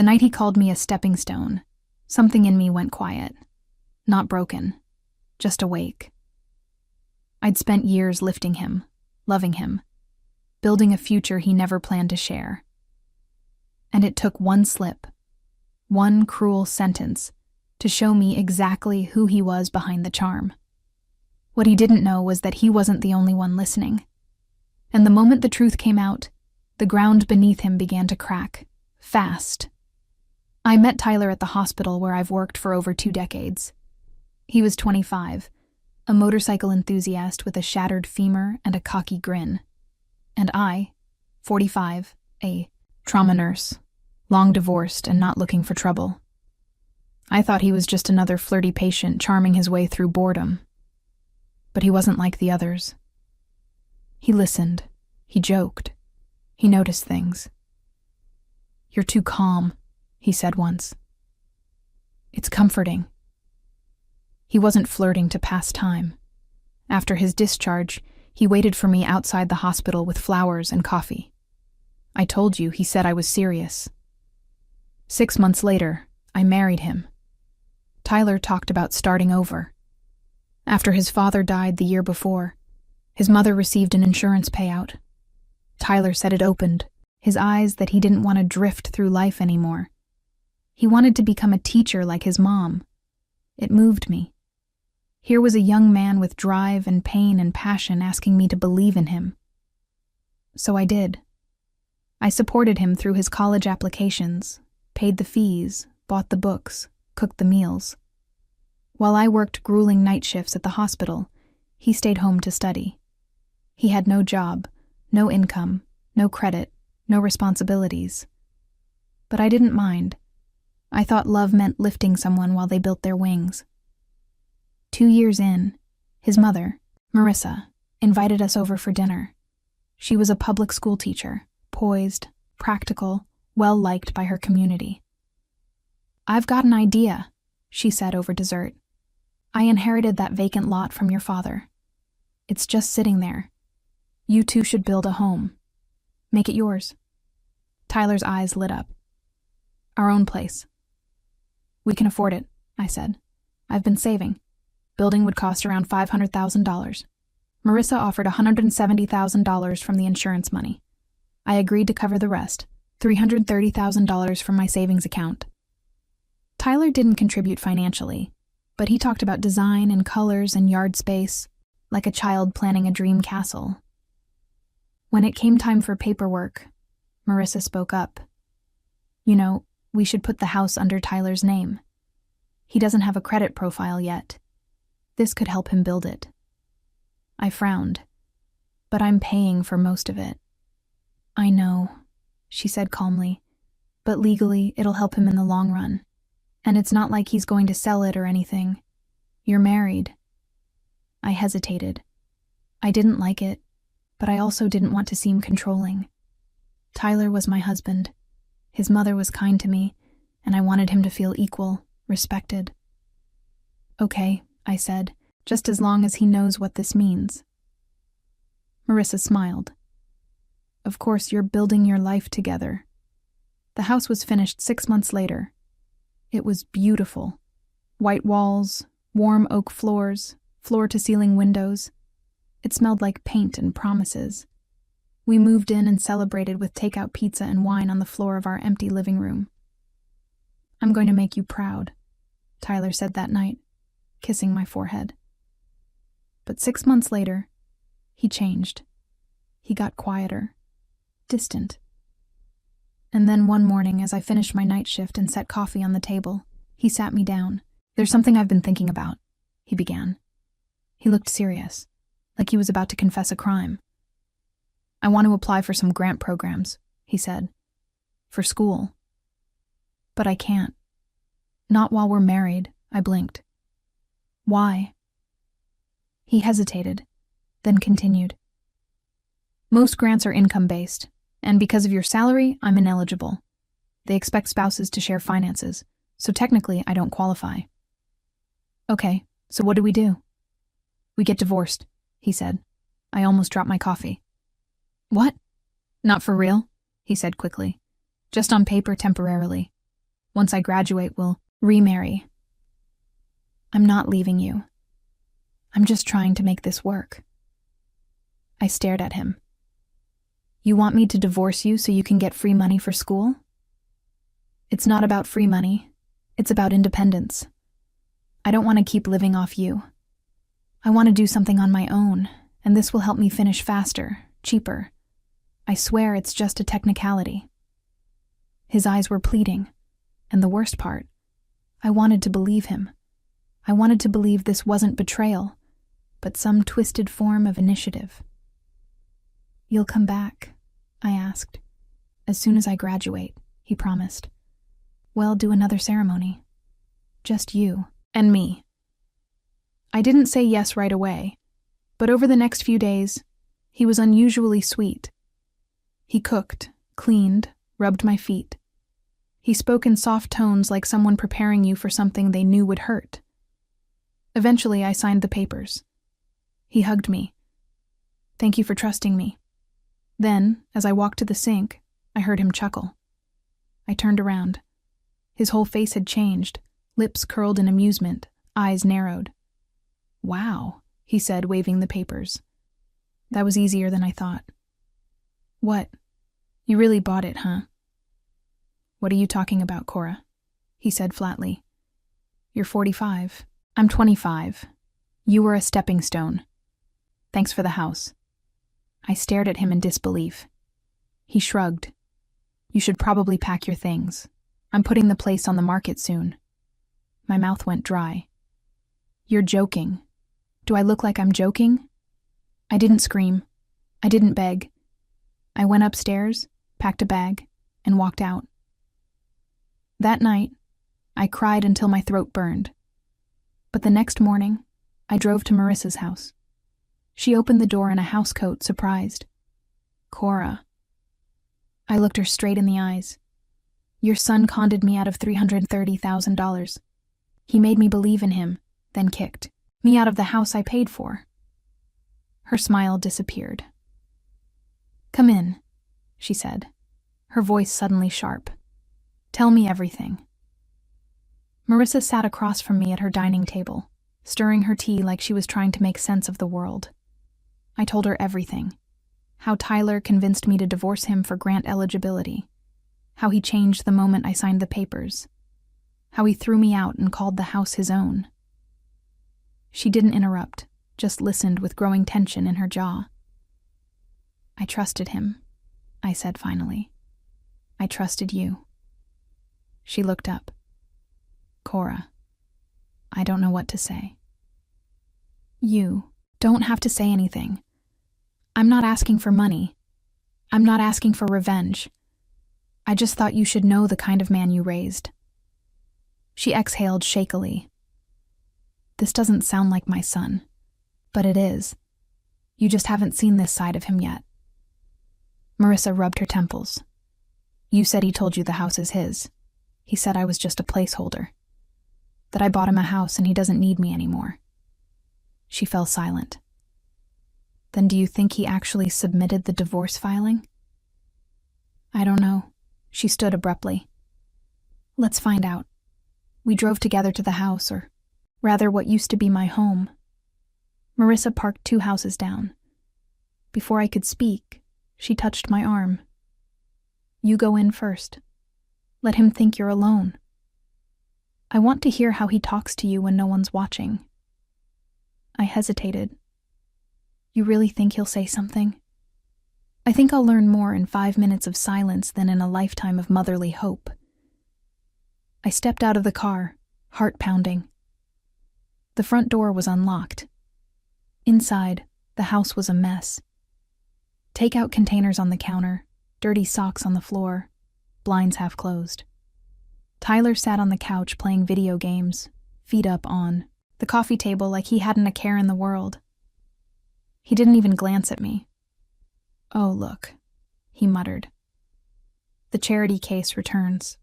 The night he called me a stepping stone, something in me went quiet. Not broken, just awake. I'd spent years lifting him, loving him, building a future he never planned to share. And it took one slip, one cruel sentence, to show me exactly who he was behind the charm. What he didn't know was that he wasn't the only one listening. And the moment the truth came out, the ground beneath him began to crack, fast. I met Tyler at the hospital where I've worked for over 2 decades. He was 25, a motorcycle enthusiast with a shattered femur and a cocky grin. And I, 45, a trauma nurse, long divorced and not looking for trouble. I thought he was just another flirty patient charming his way through boredom. But he wasn't like the others. He listened. He joked. He noticed things. "You're too calm," he said once. "It's comforting." He wasn't flirting to pass time. After his discharge, he waited for me outside the hospital with flowers and coffee. "I told you," he said, "I was serious." 6 months later, I married him. Tyler talked about starting over. After his father died the year before, his mother received an insurance payout. Tyler said it opened his eyes that he didn't want to drift through life anymore. He wanted to become a teacher like his mom. It moved me. Here was a young man with drive and pain and passion asking me to believe in him. So I did. I supported him through his college applications, paid the fees, bought the books, cooked the meals. While I worked grueling night shifts at the hospital, he stayed home to study. He had no job, no income, no credit, no responsibilities. But I didn't mind. I thought love meant lifting someone while they built their wings. 2 years in, his mother, Marissa, invited us over for dinner. She was a public school teacher, poised, practical, well-liked by her community. "I've got an idea," she said over dessert. "I inherited that vacant lot from your father. It's just sitting there. You two should build a home. Make it yours." Tyler's eyes lit up. "Our own place." "We can afford it," I said. "I've been saving. Building would cost around $500,000. Marissa offered $170,000 from the insurance money. I agreed to cover the rest, $330,000 from my savings account. Tyler didn't contribute financially, but he talked about design and colors and yard space, like a child planning a dream castle. When it came time for paperwork, Marissa spoke up. "You know, we should put the house under Tyler's name. He doesn't have a credit profile yet. This could help him build it." I frowned, "But I'm paying for most of it." "I know," she said calmly, "but legally it'll help him in the long run. And it's not like he's going to sell it or anything. You're married." I hesitated. I didn't like it, but I also didn't want to seem controlling. Tyler was my husband. His mother was kind to me, and I wanted him to feel equal, respected. "Okay," I said, "just as long as he knows what this means." Marissa smiled. "Of course, you're building your life together." The house was finished 6 months later. It was beautiful. White walls, warm oak floors, floor-to-ceiling windows. It smelled like paint and promises. We moved in and celebrated with takeout pizza and wine on the floor of our empty living room. "I'm going to make you proud," Tyler said that night, kissing my forehead. But 6 months later, he changed. He got quieter, distant. And then one morning, as I finished my night shift and set coffee on the table, he sat me down. "There's something I've been thinking about," he began. He looked serious, like he was about to confess a crime. "I want to apply for some grant programs," he said. "For school. But I can't. Not while we're married," I blinked. "Why?" He hesitated, then continued. "Most grants are income-based, and because of your salary, I'm ineligible. They expect spouses to share finances, so technically I don't qualify." "Okay, so what do we do?" "We get divorced," he said. I almost dropped my coffee. "What? Not for real?" he said quickly. "Just on paper temporarily. Once I graduate, we'll remarry. I'm not leaving you. I'm just trying to make this work. I stared at him. You want me to divorce you so you can get free money for school? It's not about free money. It's about independence. I don't want to keep living off you. I want to do something on my own, and this will help me finish faster, cheaper. I swear it's just a technicality. His eyes were pleading, and the worst part, I wanted to believe him. I wanted to believe this wasn't betrayal, but some twisted form of initiative. You'll come back, I asked. As soon as I graduate, he promised. We'll do another ceremony. Just you and me. I didn't say yes right away, but over the next few days, he was unusually sweet. He cooked, cleaned, rubbed my feet. He spoke in soft tones like someone preparing you for something they knew would hurt. Eventually, I signed the papers. He hugged me. Thank you for trusting me. Then, as I walked to the sink, I heard him chuckle. I turned around. His whole face had changed, lips curled in amusement, eyes narrowed. Wow, he said, waving the papers. That was easier than I thought. What? You really bought it, huh? What are you talking about, Cora? He said flatly. You're 45. I'm 25. You were a stepping stone. Thanks for the house. I stared at him in disbelief. He shrugged. You should probably pack your things. I'm putting the place on the market soon. My mouth went dry. You're joking. Do I look like I'm joking? I didn't scream. I didn't beg. I went upstairs, packed a bag, and walked out. That night, I cried until my throat burned. But the next morning, I drove to Marissa's house. She opened the door in a housecoat, surprised. Cora. I looked her straight in the eyes. Your son conned me out of $330,000. He made me believe in him, then kicked me out of the house I paid for. Her smile disappeared. Come in, she said, her voice suddenly sharp. Tell me everything. Marissa sat across from me at her dining table, stirring her tea like she was trying to make sense of the world. I told her everything. How Tyler convinced me to divorce him for grant eligibility. How he changed the moment I signed the papers. How he threw me out and called the house his own. She didn't interrupt, just listened with growing tension in her jaw. I trusted him, I said finally. I trusted you. She looked up. Cora, I don't know what to say. You don't have to say anything. I'm not asking for money. I'm not asking for revenge. I just thought you should know the kind of man you raised. She exhaled shakily. This doesn't sound like my son, but it is. You just haven't seen this side of him yet. Marissa rubbed her temples. You said he told you the house is his. He said I was just a placeholder. That I bought him a house and he doesn't need me anymore. She fell silent. Then do you think he actually submitted the divorce filing? I don't know. She stood abruptly. Let's find out. We drove together to the house, or rather what used to be my home. Marissa parked 2 houses down. Before I could speak, she touched my arm. You go in first. Let him think you're alone. I want to hear how he talks to you when no one's watching. I hesitated. You really think he'll say something? I think I'll learn more in 5 minutes of silence than in a lifetime of motherly hope. I stepped out of the car, heart pounding. The front door was unlocked. Inside, the house was a mess. Takeout containers on the counter, dirty socks on the floor, blinds half closed. Tyler sat on the couch playing video games, feet up on the coffee table like he hadn't a care in the world. He didn't even glance at me. Oh, look, he muttered. The charity case returns.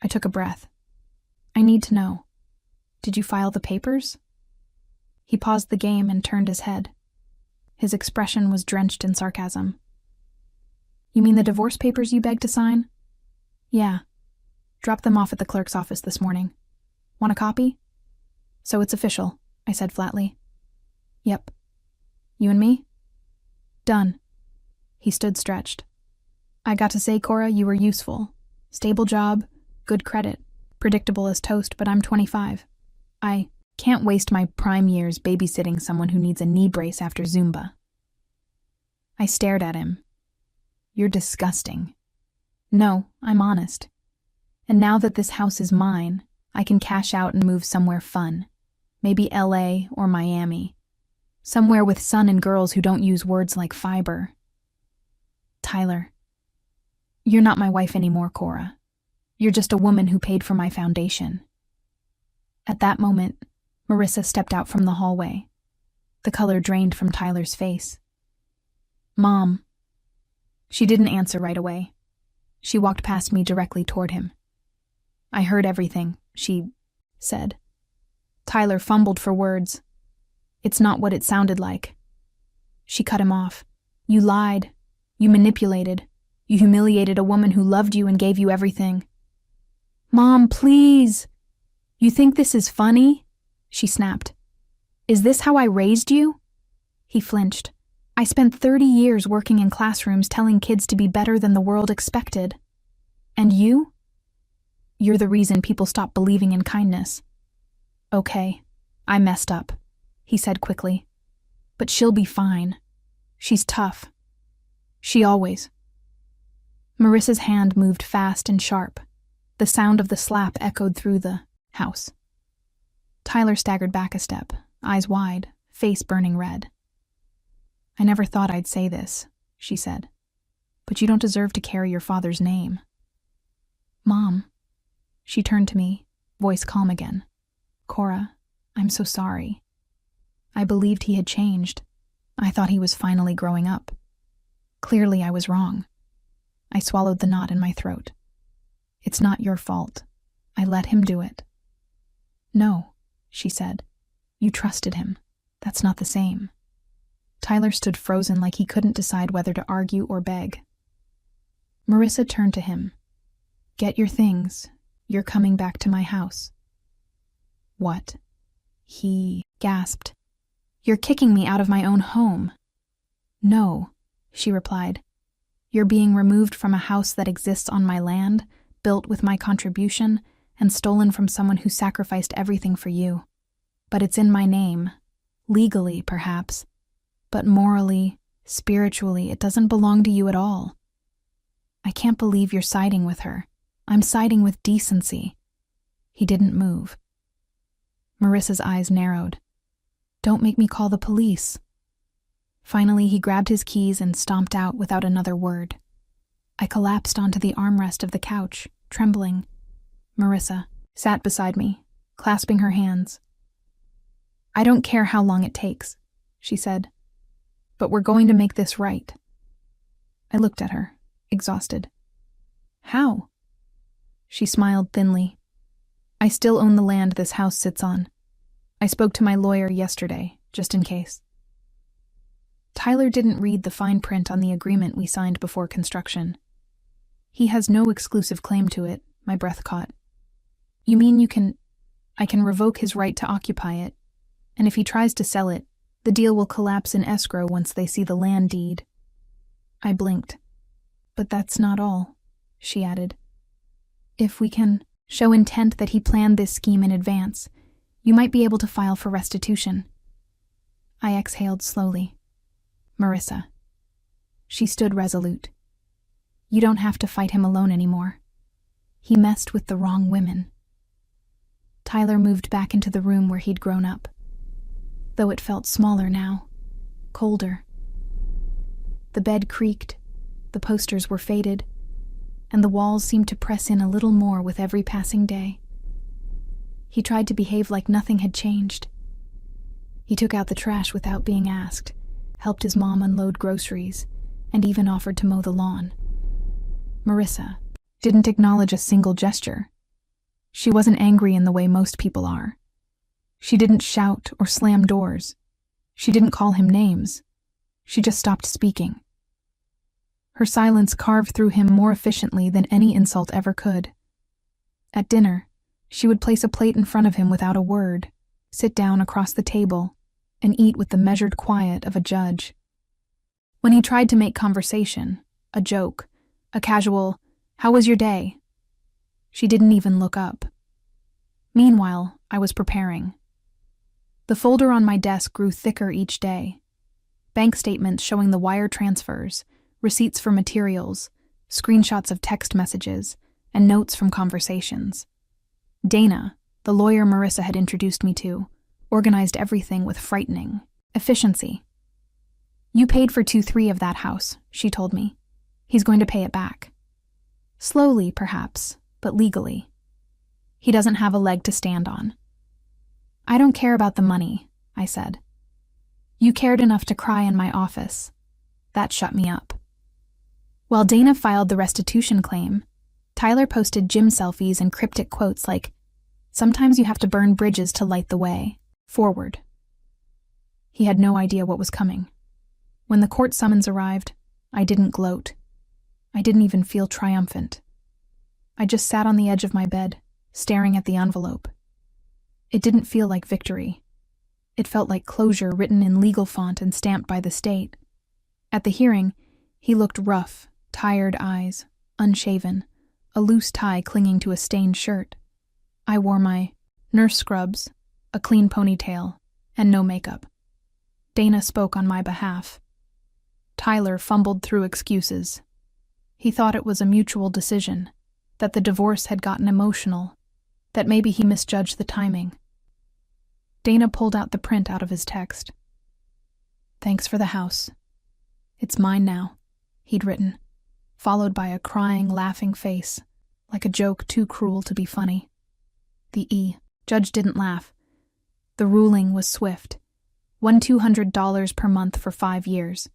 I took a breath. I need to know. Did you file the papers? He paused the game and turned his head. His expression was drenched in sarcasm. You mean the divorce papers you begged to sign? Yeah. Dropped them off at the clerk's office this morning. Want a copy? So it's official, I said flatly. Yep. You and me? Done. He stood stretched. I got to say, Cora, you were useful. Stable job, good credit, predictable as toast, but I'm 25. I can't waste my prime years babysitting someone who needs a knee brace after Zumba. I stared at him. You're disgusting. No, I'm honest. And now that this house is mine, I can cash out and move somewhere fun. Maybe LA or Miami. Somewhere with sun and girls who don't use words like fiber. Tyler, you're not my wife anymore, Cora. You're just a woman who paid for my foundation. At that moment, Marissa stepped out from the hallway. The color drained from Tyler's face. Mom. She didn't answer right away. She walked past me directly toward him. I heard everything, she said. Tyler fumbled for words. It's not what it sounded like. She cut him off. You lied. You manipulated. You humiliated a woman who loved you and gave you everything. Mom, please. You think this is funny? She snapped. Is this how I raised you? He flinched. I spent 30 years working in classrooms telling kids to be better than the world expected. And you? You're the reason people stop believing in kindness. Okay, I messed up, he said quickly. But she'll be fine. She's tough. She always. Marissa's hand moved fast and sharp. The sound of the slap echoed through the house. Tyler staggered back a step, eyes wide, face burning red. I never thought I'd say this, she said. But you don't deserve to carry your father's name. Mom. She turned to me, voice calm again. Cora, I'm so sorry. I believed he had changed. I thought he was finally growing up. Clearly I was wrong. I swallowed the knot in my throat. It's not your fault. I let him do it. No, she said. You trusted him. That's not the same. Tyler stood frozen like he couldn't decide whether to argue or beg. Marissa turned to him. Get your things. You're coming back to my house. What? He gasped. You're kicking me out of my own home. No, she replied. You're being removed from a house that exists on my land, built with my contribution, and stolen from someone who sacrificed everything for you. But it's in my name. Legally, perhaps. But morally, spiritually, it doesn't belong to you at all. I can't believe you're siding with her. I'm siding with decency. He didn't move. Marissa's eyes narrowed. Don't make me call the police. Finally, he grabbed his keys and stomped out without another word. I collapsed onto the armrest of the couch, trembling. Marissa sat beside me, clasping her hands. I don't care how long it takes, she said. But we're going to make this right. I looked at her, exhausted. How? She smiled thinly. I still own the land this house sits on. I spoke to my lawyer yesterday, just in case. Tyler didn't read the fine print on the agreement we signed before construction. He has no exclusive claim to it, my breath caught. You mean I can revoke his right to occupy it, and if he tries to sell it, the deal will collapse in escrow once they see the land deed. I blinked. But that's not all, she added. If we can show intent that he planned this scheme in advance, you might be able to file for restitution. I exhaled slowly. Marissa. She stood resolute. You don't have to fight him alone anymore. He messed with the wrong women. Tyler moved back into the room where he'd grown up, though it felt smaller now, colder. The bed creaked, the posters were faded, and the walls seemed to press in a little more with every passing day. He tried to behave like nothing had changed. He took out the trash without being asked, helped his mom unload groceries, and even offered to mow the lawn. Marissa didn't acknowledge a single gesture. She wasn't angry in the way most people are. She didn't shout or slam doors. She didn't call him names. She just stopped speaking. Her silence carved through him more efficiently than any insult ever could. At dinner, she would place a plate in front of him without a word, sit down across the table, and eat with the measured quiet of a judge. When he tried to make conversation, a joke, a casual, "How was your day?" she didn't even look up. Meanwhile, I was preparing. The folder on my desk grew thicker each day. Bank statements showing the wire transfers, receipts for materials, screenshots of text messages, and notes from conversations. Dana, the lawyer Marissa had introduced me to, organized everything with frightening efficiency. "You paid for 2/3 of that house," she told me. "He's going to pay it back. Slowly, perhaps, but legally. He doesn't have a leg to stand on." "I don't care about the money," I said. "You cared enough to cry in my office. That shut me up." While Dana filed the restitution claim, Tyler posted gym selfies and cryptic quotes like, "Sometimes you have to burn bridges to light the way. Forward." He had no idea what was coming. When the court summons arrived, I didn't gloat. I didn't even feel triumphant. I just sat on the edge of my bed, staring at the envelope. It didn't feel like victory. It felt like closure written in legal font and stamped by the state. At the hearing, he looked rough, tired eyes, unshaven, a loose tie clinging to a stained shirt. I wore my nurse scrubs, a clean ponytail, and no makeup. Dana spoke on my behalf. Tyler fumbled through excuses. He thought it was a mutual decision, that the divorce had gotten emotional, that maybe he misjudged the timing. Dana pulled out the print out of his text. "Thanks for the house. It's mine now," he'd written, followed by a crying, laughing face, like a joke too cruel to be funny. The judge didn't laugh. The ruling was swift. $200 per month for 5 years.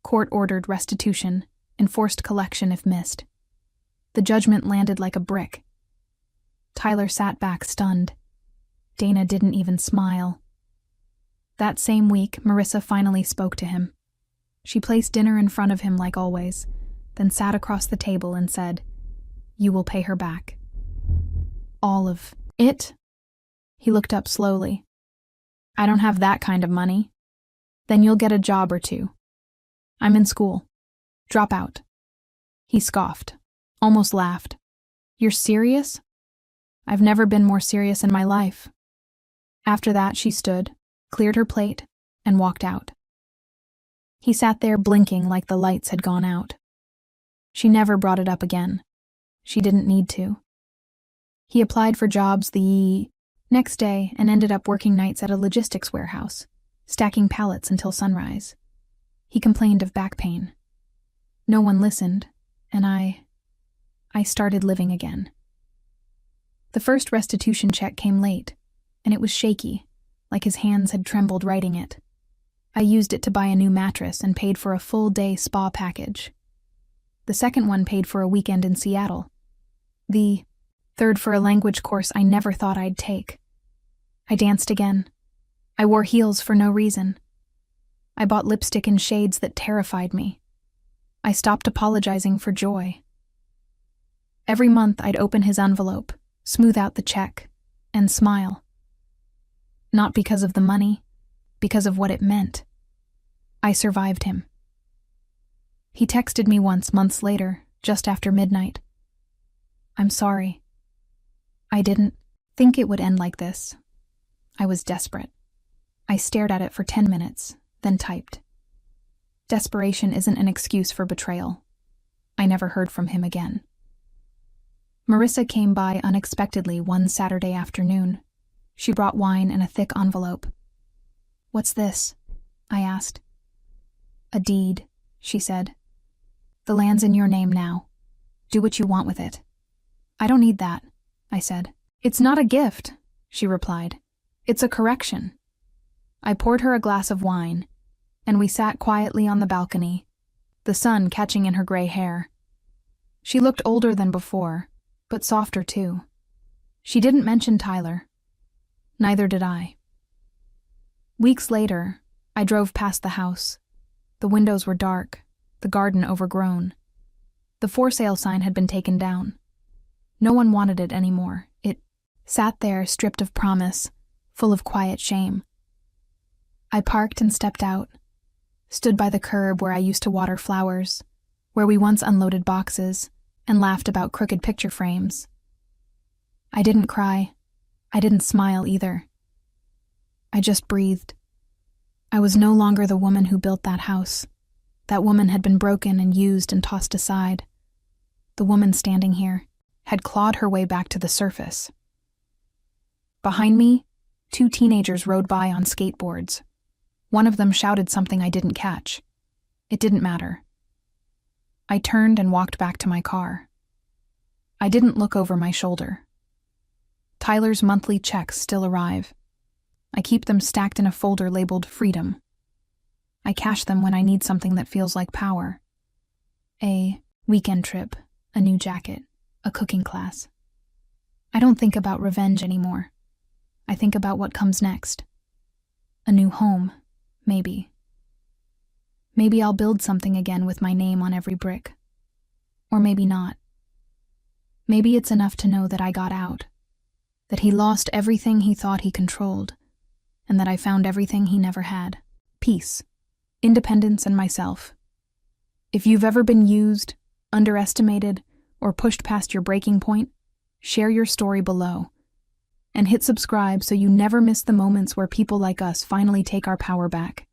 Court-ordered restitution, enforced collection if missed. The judgment landed like a brick. Tyler sat back stunned. Dana didn't even smile. That same week, Marissa finally spoke to him. She placed dinner in front of him like always, then sat across the table and said, "You will pay her back." "All of it?" He looked up slowly. "I don't have that kind of money." "Then you'll get a job or two." "I'm in school. Drop out." He scoffed, almost laughed. "You're serious?" "I've never been more serious in my life." After that, she stood, cleared her plate, and walked out. He sat there blinking like the lights had gone out. She never brought it up again. She didn't need to. He applied for jobs the next day and ended up working nights at a logistics warehouse, stacking pallets until sunrise. He complained of back pain. No one listened, and I started living again. The first restitution check came late, and it was shaky, like his hands had trembled writing it. I used it to buy a new mattress and paid for a full-day spa package. The second one paid for a weekend in Seattle. The third for a language course I never thought I'd take. I danced again. I wore heels for no reason. I bought lipstick in shades that terrified me. I stopped apologizing for joy. Every month I'd open his envelope, smooth out the check, and smile. Not because of the money, because of what it meant. I survived him. He texted me once months later, just after midnight. "I'm sorry. I didn't think it would end like this." I was desperate. I stared at it for 10 minutes, then typed. Desperation isn't an excuse for betrayal. I never heard from him again. Marissa came by unexpectedly one Saturday afternoon. She brought wine and a thick envelope. "What's this?" I asked. "A deed," she said. "The land's in your name now. Do what you want with it." "I don't need that," I said. "It's not a gift," she replied. "It's a correction." I poured her a glass of wine, and we sat quietly on the balcony, the sun catching in her gray hair. She looked older than before, but softer too. She didn't mention Tyler. Neither did I. Weeks later, I drove past the house. The windows were dark, the garden overgrown. The for sale sign had been taken down. No one wanted it anymore. It sat there, stripped of promise, full of quiet shame. I parked and stepped out, stood by the curb where I used to water flowers, where we once unloaded boxes, and laughed about crooked picture frames. I didn't cry. I didn't smile either. I just breathed. I was no longer the woman who built that house. That woman had been broken and used and tossed aside. The woman standing here had clawed her way back to the surface. Behind me, 2 teenagers rode by on skateboards. One of them shouted something I didn't catch. It didn't matter. I turned and walked back to my car. I didn't look over my shoulder. Tyler's monthly checks still arrive. I keep them stacked in a folder labeled Freedom. I cash them when I need something that feels like power. A weekend trip, a new jacket, a cooking class. I don't think about revenge anymore. I think about what comes next. A new home, maybe. Maybe I'll build something again with my name on every brick. Or maybe not. Maybe it's enough to know that I got out, that he lost everything he thought he controlled, and that I found everything he never had. Peace, independence, and myself. If you've ever been used, underestimated, or pushed past your breaking point, share your story below. And hit subscribe so you never miss the moments where people like us finally take our power back.